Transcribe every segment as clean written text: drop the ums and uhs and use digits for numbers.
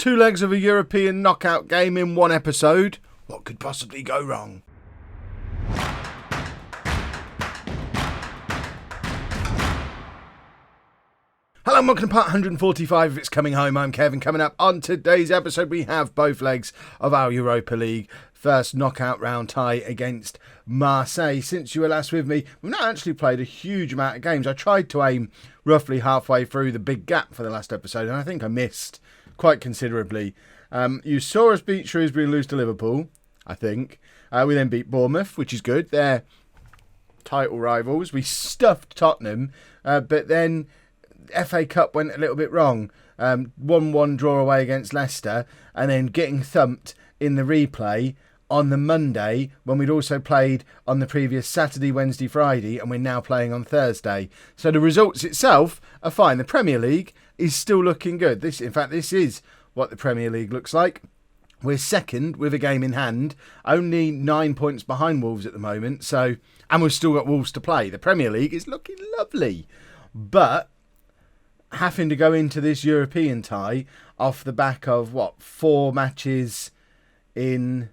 2 legs of a European knockout game in one episode. What could possibly go wrong? Hello and welcome to part 145 of It's Coming Home. I'm Kevin. Coming up on today's episode, we have both legs of our Europa League first knockout round tie against Marseille. Since you were last with me, we've not actually played a huge amount of games. I tried to aim roughly halfway through the big gap for the last episode, and I think I missed quite considerably. You saw us beat Shrewsbury and lose to Liverpool, I think. We then beat Bournemouth, which is good. They're title rivals. We stuffed Tottenham, but then FA Cup went a little bit wrong. 1-1 draw away against Leicester, and then getting thumped in the replay on the Monday when we'd also played on the previous Saturday, Wednesday, Friday, and we're now playing on Thursday. So the results itself are fine. The Premier League is still looking good. This is what the Premier League looks like. We're second with a game in hand, only 9 points behind Wolves at the moment. And we've still got Wolves to play. The Premier League is looking lovely, but having to go into this European tie off the back of 4 matches in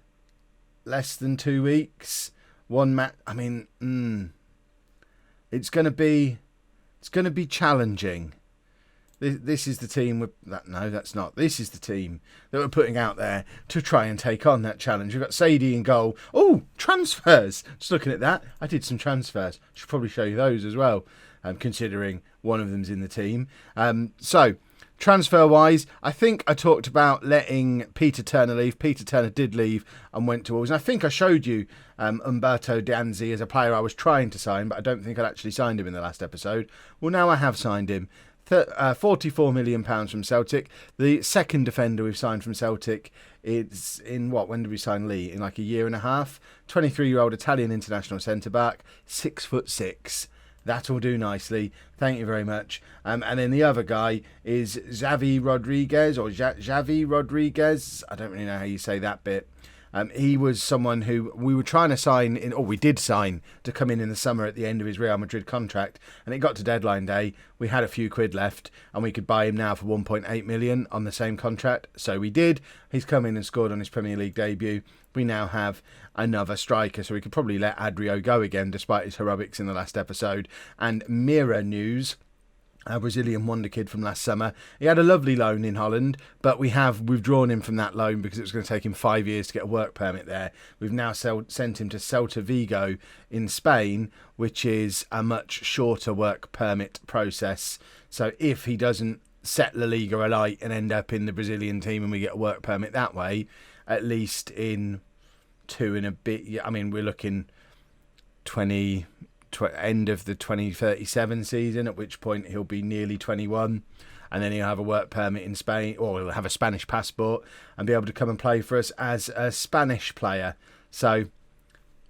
less than 2 weeks. One match. I mean, it's going to be challenging. This is the team that's not. This is the team that we're putting out there to try and take on that challenge. We've got Sadie in goal. Oh, transfers. Just looking at that, I did some transfers. Should probably show you those as well, considering one of them's in the team. So, transfer-wise, I think I talked about letting Peter Turner leave. Peter Turner did leave and went to Wolves. And I think I showed you Umberto Danzi as a player I was trying to sign, but I don't think I'd actually signed him in the last episode. Well, now I have signed him. £44 million from Celtic. The second defender we've signed from Celtic is in when did we sign Lee? In like a year and a half. 23-year-old Italian international centre-back, 6'6". That'll do nicely. Thank you very much. And then the other guy is Xavi Rodriguez, or Xavi Rodriguez. I don't really know how you say that bit. He was someone who we were trying to sign we did sign to come in the summer at the end of his Real Madrid contract, and it got to deadline day. We had a few quid left, and we could buy him now for 1.8 million on the same contract. So we did. He's come in and scored on his Premier League debut. We now have another striker, so we could probably let Adrio go again, despite his heroics in the last episode. And Mira news. A Brazilian wonder kid from last summer. He had a lovely loan in Holland, but we have withdrawn him from that loan because it was going to take him 5 years to get a work permit there. We've now sent him to Celta Vigo in Spain, which is a much shorter work permit process. So if he doesn't set La Liga alight and end up in the Brazilian team and we get a work permit that way, at least in 2 and a bit, I mean, we're looking end of the 2037 season, at which point he'll be nearly 21, and then he'll have a work permit in Spain, or he'll have a Spanish passport and be able to come and play for us as a Spanish player. So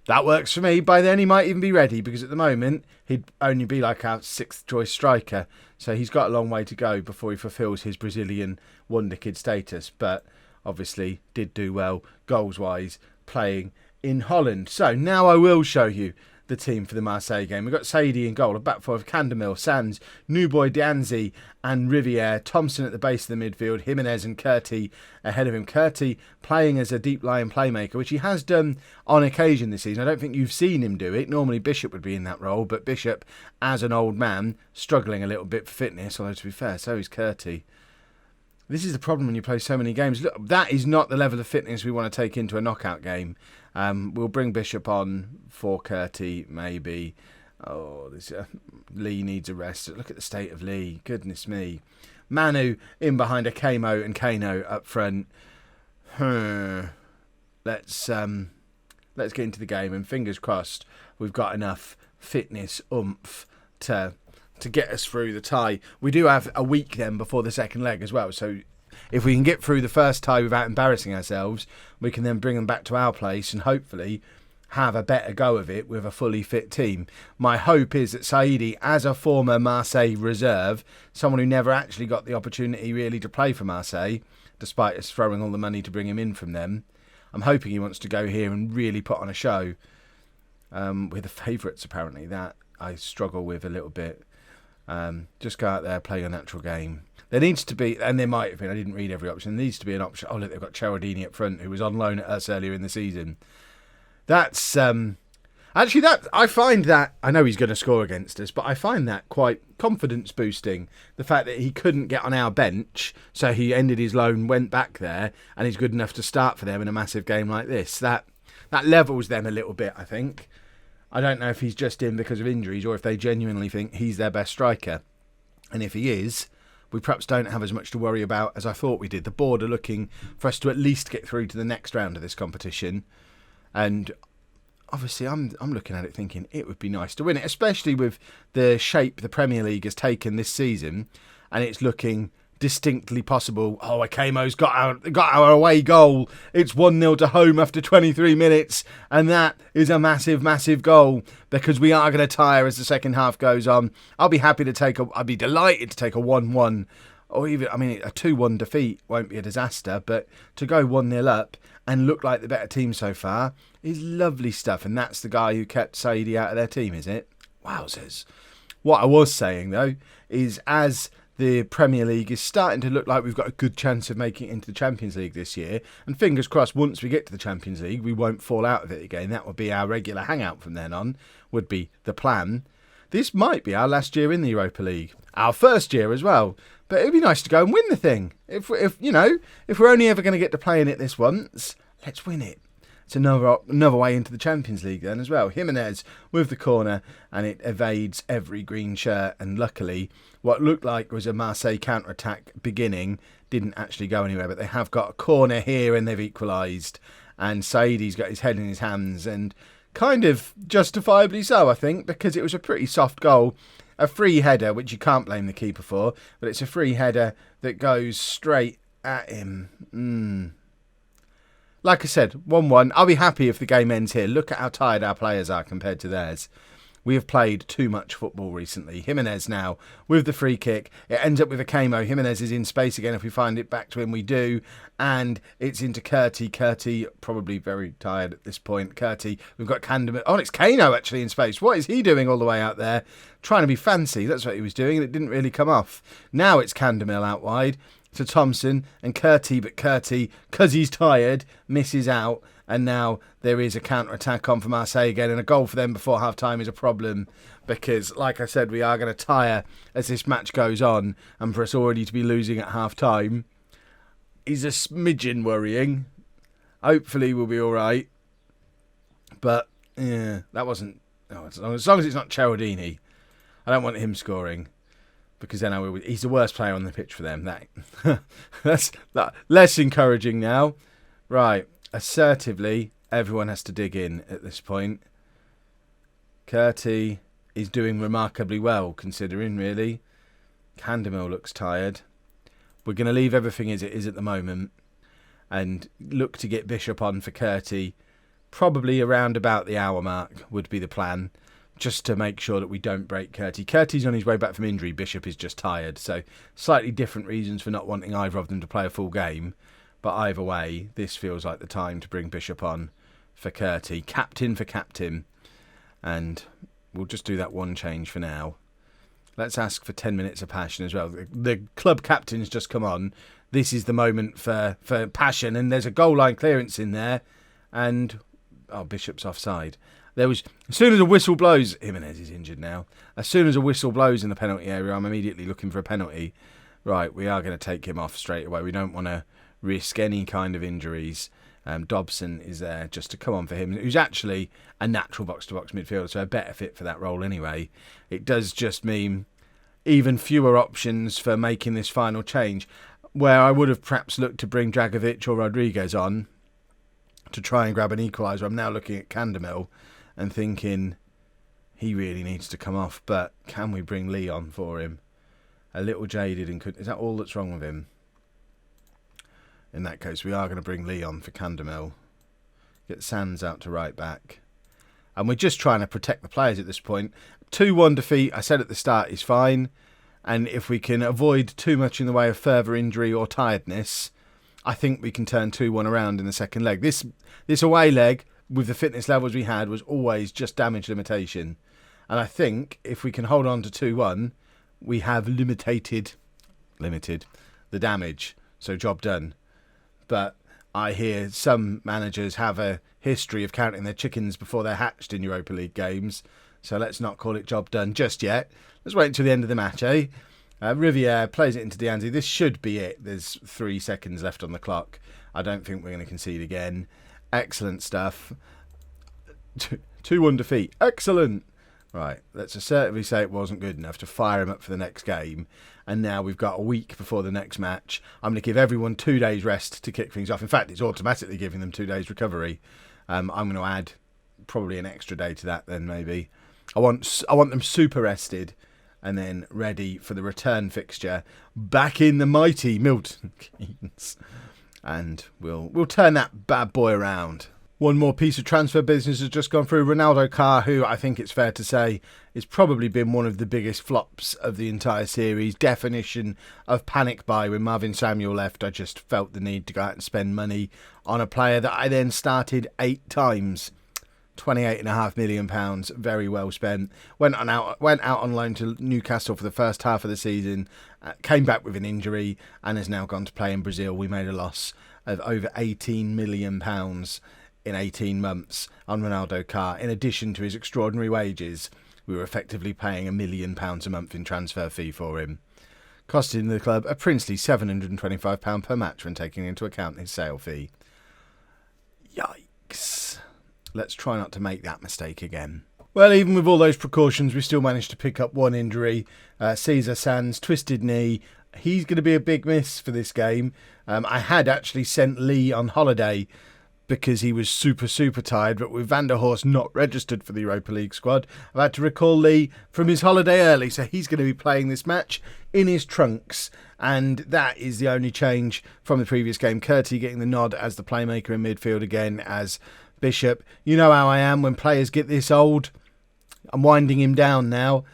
that works for me. By then he might even be ready, because at the moment he'd only be like our 6th choice striker, so he's got a long way to go before he fulfills his Brazilian wonder kid status, but obviously did do well goals wise playing in Holland. So now I will show you the team for the Marseille game. We've got Sadie in goal, a back four of Candemil, Sands, New Boy Danzi and Riviere, Thompson at the base of the midfield, Jimenez and Curti ahead of him. Curti playing as a deep line playmaker, which he has done on occasion this season. I don't think you've seen him do it. Normally Bishop would be in that role, but Bishop, as an old man, struggling a little bit for fitness, although to be fair, so is Curti. This is the problem when you play so many games. Look, that is not the level of fitness we want to take into a knockout game. We'll bring Bishop on for Curti, maybe. Oh, Lee needs a rest. Look at the state of Lee. Goodness me. Manu in behind a Kamo and Kano up front. Let's get into the game, and fingers crossed we've got enough fitness oomph to get us through the tie. We do have a week then before the second leg as well, so if we can get through the first tie without embarrassing ourselves, we can then bring them back to our place and hopefully have a better go of it with a fully fit team. My hope is that Saidi, as a former Marseille reserve, someone who never actually got the opportunity really to play for Marseille, despite us throwing all the money to bring him in from them, I'm hoping he wants to go here and really put on a show. With the favourites, apparently, that I struggle with a little bit. Just go out there, play your natural game. There needs to be, and there might have been, I didn't read every option, there needs to be an option. Oh, look, they've got Cialdini up front, who was on loan at us earlier in the season. That's, actually, I find that, I know he's going to score against us, but I find that quite confidence boosting. The fact that he couldn't get on our bench, so he ended his loan, went back there, and he's good enough to start for them in a massive game like this. That levels them a little bit, I think. I don't know if he's just in because of injuries or if they genuinely think he's their best striker. And if he is, we perhaps don't have as much to worry about as I thought we did. The board are looking for us to at least get through to the next round of this competition. And obviously I'm looking at it thinking it would be nice to win it, especially with the shape the Premier League has taken this season, and it's looking distinctly possible. Oh, Akamo's got our away goal. It's 1-0 to home after 23 minutes, and that is a massive, massive goal because we are going to tire as the second half goes on. I'd be delighted to take a 1-1, or even, a 2-1 defeat won't be a disaster, but to go 1-0 up and look like the better team so far is lovely stuff. And that's the guy who kept Saidi out of their team, is it? Wowzers. What I was saying, though, is as the Premier League is starting to look like we've got a good chance of making it into the Champions League this year, and fingers crossed once we get to the Champions League we won't fall out of it again. That would be our regular hangout from then on, would be the plan. This might be our last year in the Europa League, our first year as well, but it'd be nice to go and win the thing. If we're only ever going to get to play in it this once, let's win it. It's another way into the Champions League then as well. Jimenez with the corner, and it evades every green shirt, and luckily what looked like was a Marseille counter-attack beginning didn't actually go anywhere, but they have got a corner here and they've equalised, and Saidi's got his head in his hands, and kind of justifiably so, I think, because it was a pretty soft goal. A free header, which you can't blame the keeper for, but it's a free header that goes straight at him. Like I said, 1-1. I'll be happy if the game ends here. Look at how tired our players are compared to theirs. We have played too much football recently. Jimenez now with the free kick. It ends up with Akamo. Jimenez is in space again. If we find it back to him, we do. And it's into Curti. Curti, probably very tired at this point. Curti, we've got Canderman. Oh, it's Kano actually in space. What is he doing all the way out there? Trying to be fancy. That's what he was doing, and it didn't really come off. Now it's Candermill out wide to Thompson and Curti, but Curti, because he's tired, misses out. And now there is a counter-attack on for Marseille again, and a goal for them before half-time is a problem because, like I said, we are going to tire as this match goes on, and for us already to be losing at half-time is a smidgen worrying. Hopefully we'll be all right. But, yeah, that wasn't... Oh, as long as it's not Cialdini, I don't want him scoring because then he's the worst player on the pitch for them. That's less encouraging now. Right. Assertively, everyone has to dig in at this point. Curti is doing remarkably well, considering, really. Candermill looks tired. We're going to leave everything as it is at the moment and look to get Bishop on for Curti. Probably around about the hour mark would be the plan, just to make sure that we don't break Curti. Curti's on his way back from injury. Bishop is just tired. So slightly different reasons for not wanting either of them to play a full game. But either way, this feels like the time to bring Bishop on for Curti. Captain for captain. And we'll just do that one change for now. Let's ask for 10 minutes of passion as well. The club captain's just come on. This is the moment for passion. And there's a goal line clearance in there. And, Bishop's offside. As soon as a whistle blows, Jimenez is injured now. As soon as a whistle blows in the penalty area, I'm immediately looking for a penalty. Right, we are going to take him off straight away. We don't want to risk any kind of injuries. Dobson is there just to come on for him, who's actually a natural box-to-box midfielder, so a better fit for that role anyway. It does just mean even fewer options for making this final change, where I would have perhaps looked to bring Dragovic or Rodriguez on to try and grab an equaliser. I'm now looking at Candermill and thinking he really needs to come off, but can we bring Lee on for him? A little jaded, and is that all that's wrong with him? In that case, we are going to bring Lee on for Candermill. Get Sands out to right back. And we're just trying to protect the players at this point. 2-1 defeat, I said at the start, is fine. And if we can avoid too much in the way of further injury or tiredness, I think we can turn 2-1 around in the second leg. This away leg, with the fitness levels we had, was always just damage limitation. And I think if we can hold on to 2-1, we have limited limited the damage. So job done. But I hear some managers have a history of counting their chickens before they're hatched in Europa League games. So let's not call it job done just yet. Let's wait until the end of the match, eh? Riviere plays it into Dianzi. This should be it. There's 3 seconds left on the clock. I don't think we're going to concede again. Excellent stuff. 2-1 defeat. Excellent. Right, let's assertively say it wasn't good enough to fire him up for the next game. And now we've got a week before the next match. I'm going to give everyone 2 days rest to kick things off. In fact, it's automatically giving them 2 days recovery. I'm going to add probably an extra day to that then, maybe. I want them super rested and then ready for the return fixture back in the mighty Milton Keynes. And we'll turn that bad boy around. One more piece of transfer business has just gone through. Ronaldo Carr, who I think it's fair to say has probably been one of the biggest flops of the entire series. Definition of panic buy. When Marvin Samuel left, I just felt the need to go out and spend money on a player that I then started 8 times. £28.5 million, very well spent. Went out on loan to Newcastle for the first half of the season, came back with an injury, and has now gone to play in Brazil. We made a loss of over £18 million in 18 months on Ronaldo Carr. In addition to his extraordinary wages, we were effectively paying £1 million a month in transfer fee for him, costing the club a princely £725 per match when taking into account his sale fee. Yikes. Let's try not to make that mistake again. Well, even with all those precautions, we still managed to pick up one injury. Cesar Sands, twisted knee. He's going to be a big miss for this game. I had actually sent Lee on holiday because he was super tired, but with Van der Horst not registered for the Europa League squad, I've had to recall Lee from his holiday early, so he's going to be playing this match in his trunks, and that is the only change from the previous game. Curti getting the nod as the playmaker in midfield again as Bishop. You know how I am when players get this old. I'm winding him down now.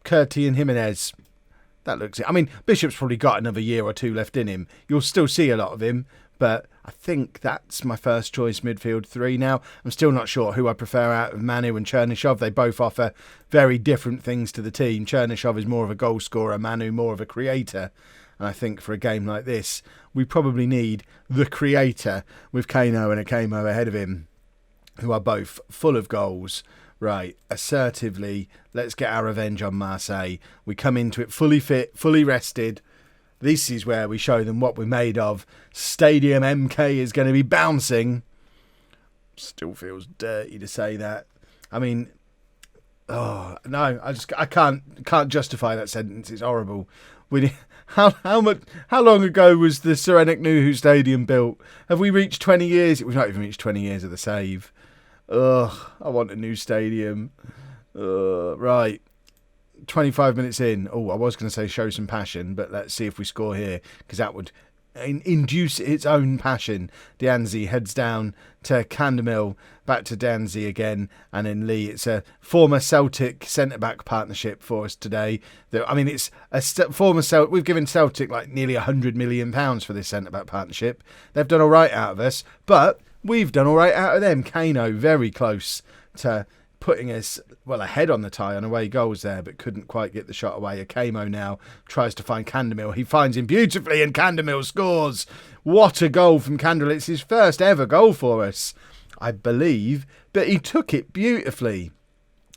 Curti and Jimenez. That looks it. I mean, Bishop's probably got another year or 2 left in him. You'll still see a lot of him, but I think that's my first choice midfield 3 now. I'm still not sure who I prefer out of Manu and Chernyshov. They both offer very different things to the team. Chernyshov is more of a goal scorer, Manu more of a creator. And I think for a game like this, we probably need the creator with Kano and Akamo ahead of him, who are both full of goals. Right, assertively, let's get our revenge on Marseille. We come into it fully fit, fully rested. This is where we show them what we're made of. Stadium MK is going to be bouncing. Still feels dirty to say that. I mean, oh no, I can't justify that sentence. It's horrible. How long ago was the Serenik Nuhu Stadium built? Have we reached 20 years? We've not even reached 20 years of the save. Ugh, I want a new stadium. Right, 25 minutes in. Oh, I was going to say show some passion, but let's see if we score here, because that would induce its own passion. Dianzi heads down to Candemil, back to Dianzi again, and then Lee. It's a former Celtic centre-back partnership for us today. I mean, it's a former Celtic. We've given Celtic like nearly £100 million for this centre-back partnership. They've done all right out of us, but we've done all right out of them. Kano very close to putting us ahead on the tie on away goals there, but couldn't quite get the shot away. Akamo now tries to find Candemil. He finds him beautifully, and Candemil scores. What a goal from Candemil. It's his first ever goal for us, I believe, but he took it beautifully,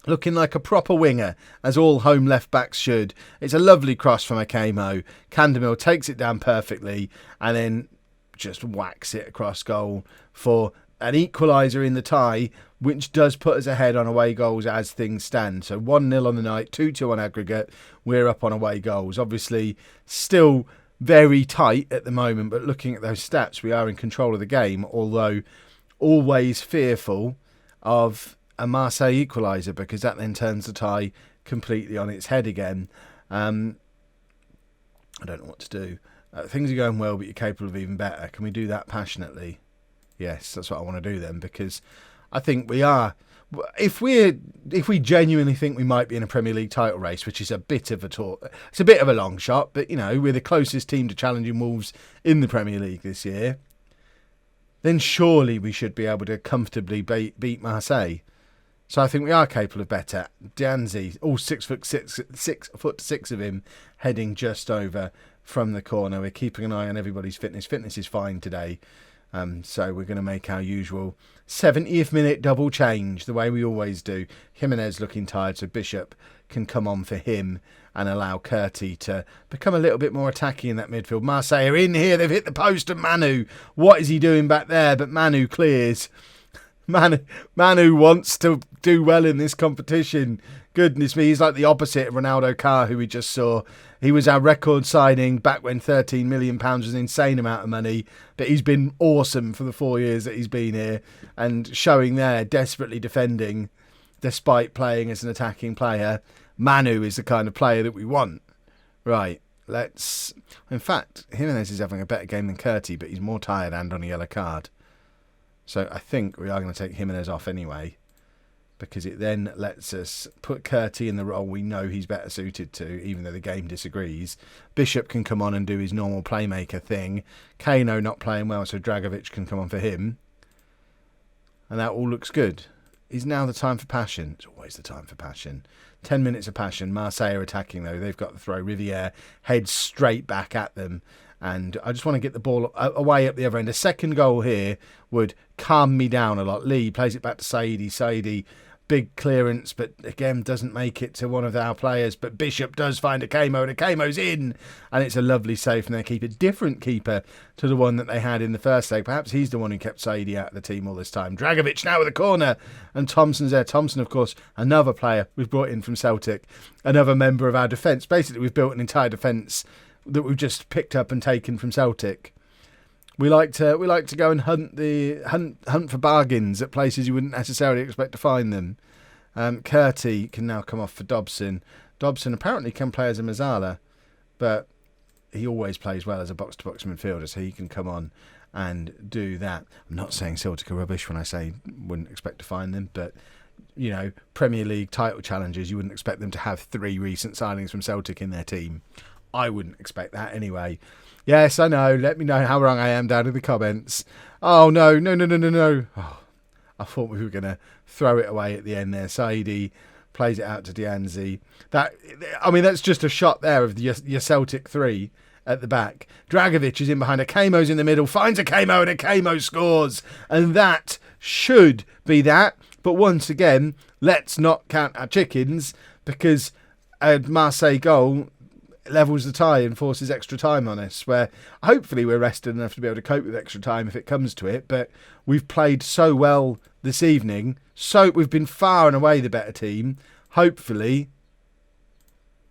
looking like a proper winger, as all home left backs should. It's a lovely cross from Akamo. Candemil takes it down perfectly and then just whacks it across goal for an equaliser in the tie, which does put us ahead on away goals as things stand. So 1-0 on the night, 2-2 on aggregate. We're up on away goals. Obviously, still very tight at the moment, but looking at those stats, we are in control of the game, although always fearful of a Marseille equaliser, because that then turns the tie completely on its head again. I don't know what to do. Things are going well, but you're capable of even better. Can we do that passionately? Yes, that's what I want to do then, because I think we are. If we genuinely think we might be in a Premier League title race, which is a bit of a talk, it's a bit of a long shot, but you know, we're the closest team to challenging Wolves in the Premier League this year, then surely we should be able to comfortably beat Marseille. So I think we are capable of better. Dianzi, all 6'6" of him, heading just over from the corner. We're keeping an eye on everybody's fitness. Fitness is fine today. So we're going to make our usual 70th minute double change, the way we always do. Jimenez looking tired, so Bishop can come on for him and allow Curti to become a little bit more attacking in that midfield. Marseille are in here. They've hit the post, and Manu, what is he doing back there? But Manu clears. Manu wants to do well in this competition. Goodness me, he's like the opposite of Ronaldo Carr, who we just saw. He was our record signing back when £13 million was an insane amount of money, but he's been awesome for the 4 years that he's been here, and showing there, desperately defending despite playing as an attacking player. Manu is the kind of player that we want. Right, in fact, Jimenez is having a better game than Curti, but he's more tired and on a yellow card. So I think we are going to take Jimenez off anyway, because it then lets us put Curti in the role we know he's better suited to, even though the game disagrees. Bishop can come on and do his normal playmaker thing. Kano not playing well, so Dragovic can come on for him. And that all looks good. Is now the time for passion? It's always the time for passion. 10 minutes of passion. Marseille are attacking, though. They've got the throw. Riviere heads straight back at them. And I just want to get the ball away up the other end. A second goal here would calm me down a lot. Lee plays it back to Saidi. Saidi, big clearance, but again doesn't make it to one of our players. But Bishop does find a Kamo, and a Kamo's in. And it's a lovely save from their keeper. Different keeper to the one that they had in the first leg. Perhaps he's the one who kept Saidi out of the team all this time. Dragovic now with a corner. And Thompson's there. Thompson, of course, another player we've brought in from Celtic. Another member of our defence. Basically, we've built an entire defence that we've just picked up and taken from Celtic. We like to go and hunt for bargains at places you wouldn't necessarily expect to find them. Curti can now come off for Dobson. Dobson apparently can play as a Mazzala, but he always plays well as a box-to-box midfielder, so he can come on and do that. I'm not saying Celtic are rubbish when I say wouldn't expect to find them, but you know, Premier League title challengers, you wouldn't expect them to have 3 recent signings from Celtic in their team. I wouldn't expect that anyway. Yes, I know. Let me know how wrong I am down in the comments. Oh, no. Oh, I thought we were going to throw it away at the end there. Saidi plays it out to Dianzi. That's just a shot there of your Celtic 3 at the back. Dragovic is in behind. A Kamo's in the middle. Finds a Kamo, and a Kamo scores. And that should be that. But once again, let's not count our chickens, because a Marseille goal levels the tie and forces extra time on us, where hopefully we're rested enough to be able to cope with extra time if it comes to it. But we've played so well this evening, so we've been far and away the better team. Hopefully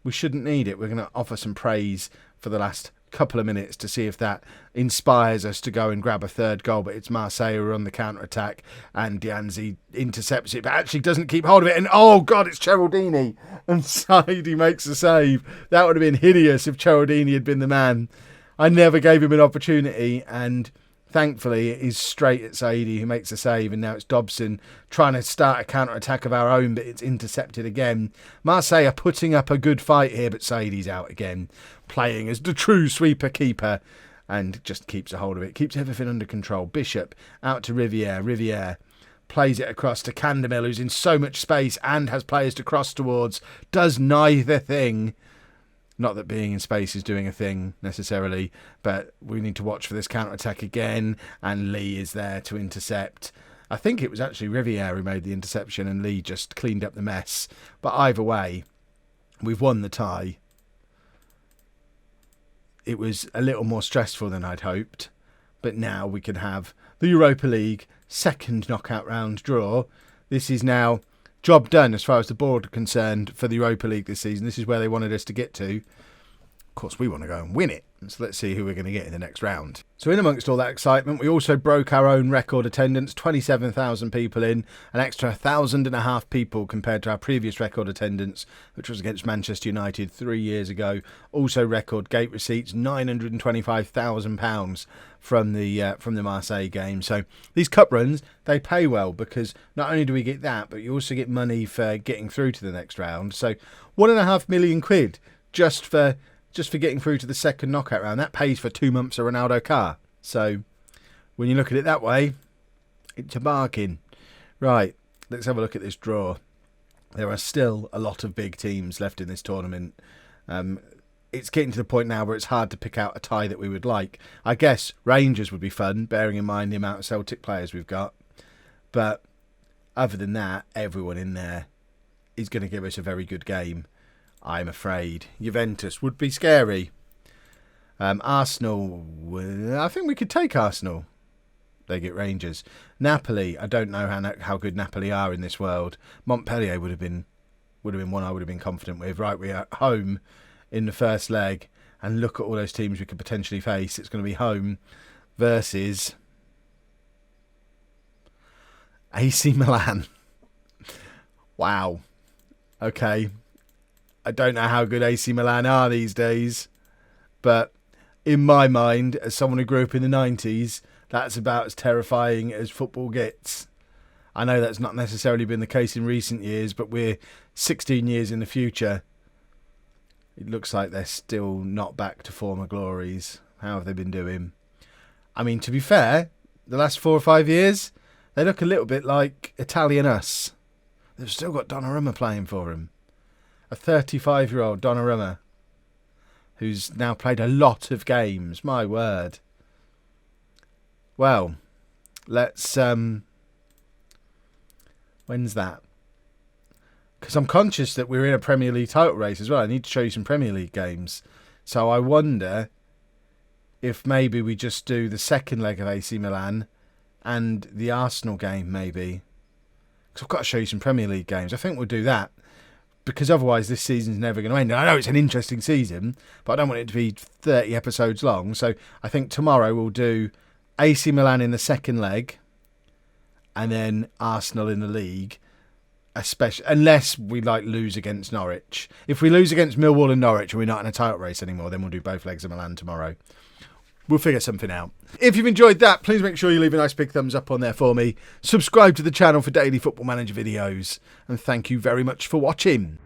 we shouldn't need it. We're going to offer some praise for the last couple of minutes to see if that inspires us to go and grab a third goal. But it's Marseille who are on the counter-attack, and Dianzi intercepts it but actually doesn't keep hold of it, and oh god, it's Cheraldini, and Saidi makes a save. That would have been hideous if Cheraldini had been the man. I never gave him an opportunity, and thankfully it is straight at Saidi who makes a save, and now it's Dobson trying to start a counter-attack of our own, but it's intercepted again. Marseille are putting up a good fight here, but Saidi's out again, playing as the true sweeper keeper, and just keeps a hold of it, keeps everything under control. Bishop out to Riviere. Riviere plays it across to Candamil, who's in so much space and has players to cross towards, does neither thing. Not that being in space is doing a thing necessarily, but we need to watch for this counter-attack again, and Lee is there to intercept. I think it was actually Riviere who made the interception, and Lee just cleaned up the mess. But either way, we've won the tie. It was a little more stressful than I'd hoped, but now we can have the Europa League second knockout round draw. This is now job done as far as the board are concerned for the Europa League this season. This is where they wanted us to get to. Of course, we want to go and win it. So let's see who we're going to get in the next round. So in amongst all that excitement, we also broke our own record attendance. 27,000 people in, an extra 1,500 people compared to our previous record attendance, which was against Manchester United 3 years ago. Also record gate receipts, £925,000 from the Marseille game. So these cup runs, they pay well, because not only do we get that, but you also get money for getting through to the next round. So £1.5 million just for getting through to the second knockout round. That pays for 2 months of Ronaldo Carr. So when you look at it that way, it's a bargain. Right, let's have a look at this draw. There are still a lot of big teams left in this tournament. it's getting to the point now where it's hard to pick out a tie that we would like. I guess Rangers would be fun, bearing in mind the amount of Celtic players we've got. But other than that, everyone in there is going to give us a very good game, I'm afraid. Juventus would be scary. Arsenal, I think we could take Arsenal. They get Rangers. Napoli, I don't know how good Napoli are in this world. Montpellier would have been one I would have been confident with. Right, we're at home in the first leg, and look at all those teams we could potentially face. It's going to be home versus AC Milan. Wow. Okay. I don't know how good AC Milan are these days, but in my mind, as someone who grew up in the 90s, that's about as terrifying as football gets. I know that's not necessarily been the case in recent years, but we're 16 years in the future. It looks like they're still not back to former glories. How have they been doing? I mean, to be fair, the last 4 or 5 years, they look a little bit like Italian us. They've still got Donnarumma playing for them. A 35-year-old Donnarumma who's now played a lot of games. My word. Well, let's... when's that? Because I'm conscious that we're in a Premier League title race as well. I need to show you some Premier League games. So I wonder if maybe we just do the second leg of AC Milan and the Arsenal game, maybe. Because I've got to show you some Premier League games. I think we'll do that. Because otherwise this season's never going to end. I know it's an interesting season, but I don't want it to be 30 episodes long. So I think tomorrow we'll do AC Milan in the second leg and then Arsenal in the league, especially unless we lose against Norwich. If we lose against Millwall and Norwich and we're not in a title race anymore, then we'll do both legs of Milan tomorrow. We'll figure something out. If you've enjoyed that, please make sure you leave a nice big thumbs up on there for me. Subscribe to the channel for daily Football Manager videos. And thank you very much for watching.